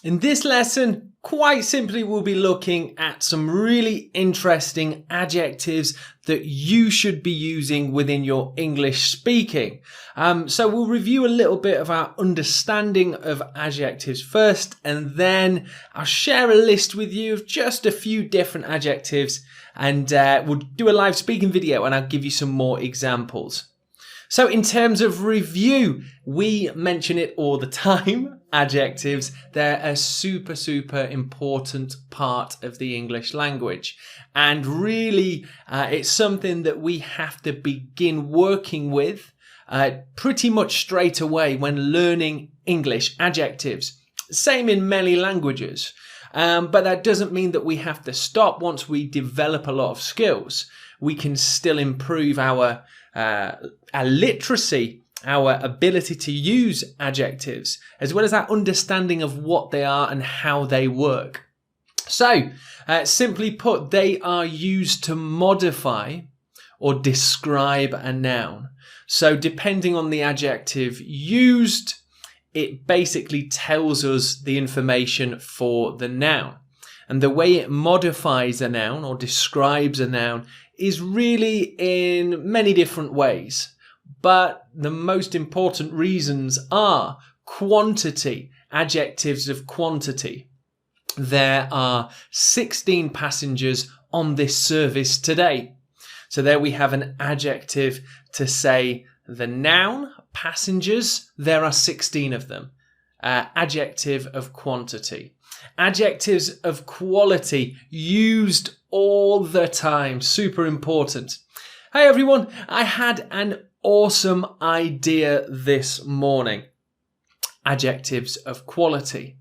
In this lesson, quite simply, we'll be looking at some really interesting adjectives that you should be using within your English speaking. So we'll review a little bit of our understanding of adjectives first, and then I'll share a list with you of just a few different adjectives, and we'll do a live speaking video and I'll give you some more examples. So in terms of review, we mention it all the time. Adjectives, they're a super important part of the English language. And really, it's something that we have to begin working with pretty much straight away when learning English adjectives. Same in many languages. But that doesn't mean that we have to stop once we develop a lot of skills. We can still improve our literacy, our ability to use adjectives, as well as our understanding of what they are and how they work. So, simply put, they are used to modify or describe a noun. So, depending on the adjective used, it basically tells us the information for the noun. And the way it modifies a noun or describes a noun is really in many different ways. But the most important reasons are quantity, adjectives of quantity. There are 16 passengers on this service today. So there we have an adjective to say the noun, passengers, there are 16 of them. Adjective of quantity. Adjectives of quality, used all the time, super important. Hey everyone, I had an awesome idea this morning. Adjectives of quality.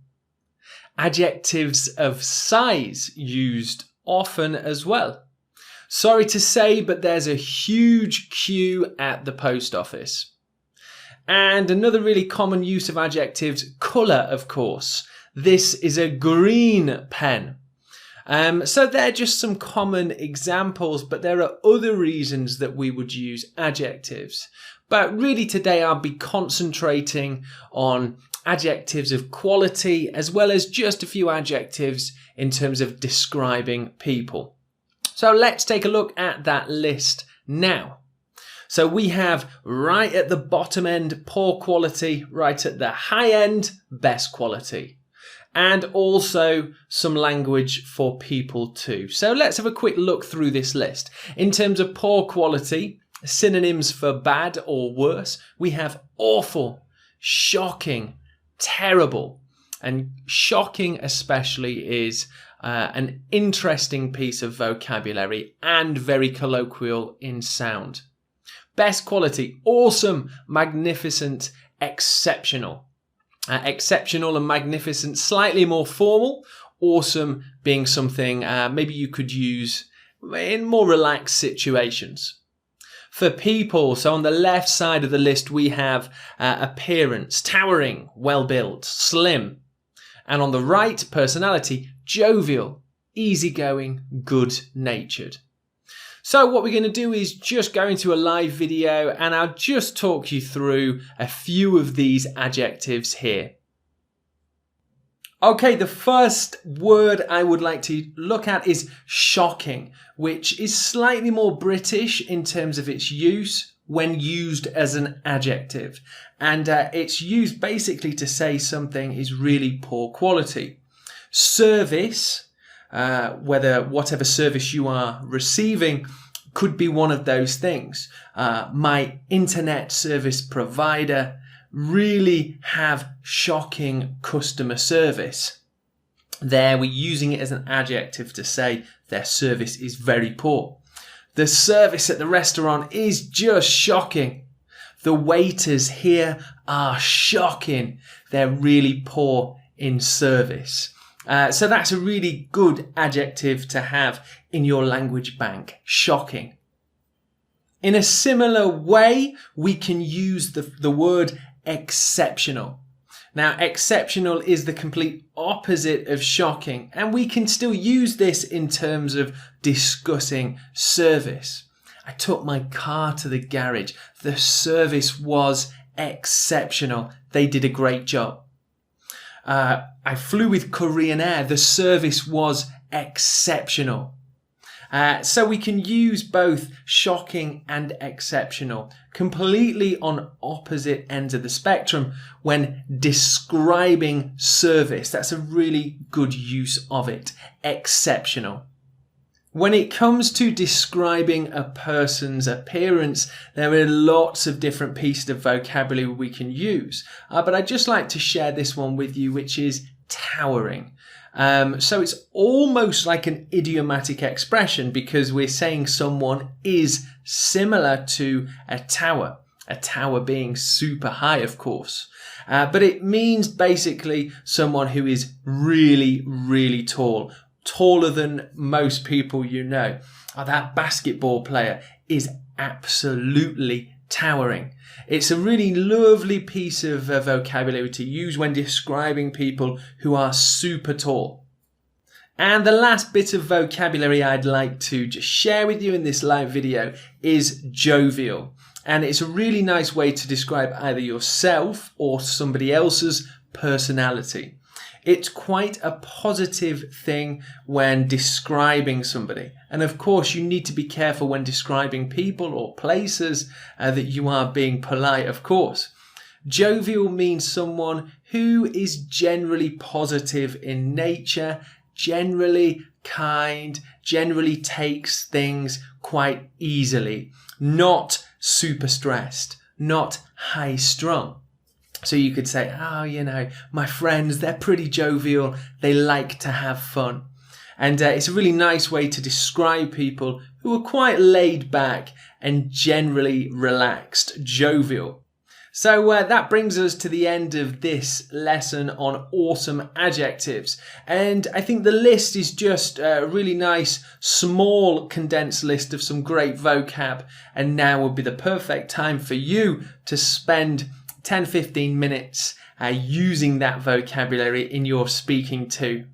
Adjectives of size, used often as well. Sorry to say, but there's a huge queue at the post office. And another really common use of adjectives, colour, of course. This is a green pen. So they're just some common examples, but there are other reasons that we would use adjectives. But really today I'll be concentrating on adjectives of quality, as well as just a few adjectives in terms of describing people. So let's take a look at that list now. So we have right at the bottom end, poor quality, right at the high end, best quality. And also some language for people too. So let's have a quick look through this list. In terms of poor quality, synonyms for bad or worse, we have awful, shocking, terrible. And shocking especially is an interesting piece of vocabulary and very colloquial in sound. Best quality, awesome, magnificent, exceptional. Exceptional and magnificent, slightly more formal. Awesome being something maybe you could use in more relaxed situations. For people, so on the left side of the list we have appearance, towering, well-built, slim. And on the right, personality, jovial, easygoing, good-natured. So what we're going to do is just go into a live video and I'll just talk you through a few of these adjectives here. Okay, the first word I would like to look at is shocking, which is slightly more British in terms of its use when used as an adjective. And it's used basically to say something is really poor quality. Service, whatever service you are receiving, could be one of those things. My internet service provider really have shocking customer service. There we're using it as an adjective to say their service is very poor. The service at the restaurant is just shocking. The waiters here are shocking. They're really poor in service. So that's a really good adjective to have in your language bank. Shocking. In a similar way, we can use the word exceptional. Now, exceptional is the complete opposite of shocking, and we can still use this in terms of discussing service. I took my car to the garage. The service was exceptional. They did a great job. I flew with Korean Air. The service was exceptional. So we can use both shocking and exceptional, completely on opposite ends of the spectrum when describing service. That's a really good use of it. Exceptional. When it comes to describing a person's appearance, there are lots of different pieces of vocabulary we can use. But I'd just like to share this one with you, which is towering. So it's almost like an idiomatic expression because we're saying someone is similar to a tower being super high, of course. But it means basically someone who is really, really tall, taller than most people you know. That basketball player is absolutely towering. It's a really lovely piece of vocabulary to use when describing people who are super tall. And the last bit of vocabulary I'd like to just share with you in this live video is jovial. And it's a really nice way to describe either yourself or somebody else's personality. It's quite a positive thing when describing somebody. And of course, you need to be careful when describing people or places that you are being polite, of course. Jovial means someone who is generally positive in nature, generally kind, generally takes things quite easily, not super stressed, not high strung. So you could say, oh, you know, my friends, they're pretty jovial. They like to have fun. And it's a really nice way to describe people who are quite laid back and generally relaxed, jovial. So that brings us to the end of this lesson on awesome adjectives. And I think the list is just a really nice, small, condensed list of some great vocab. And now would be the perfect time for you to spend 10-15 minutes using that vocabulary in your speaking too.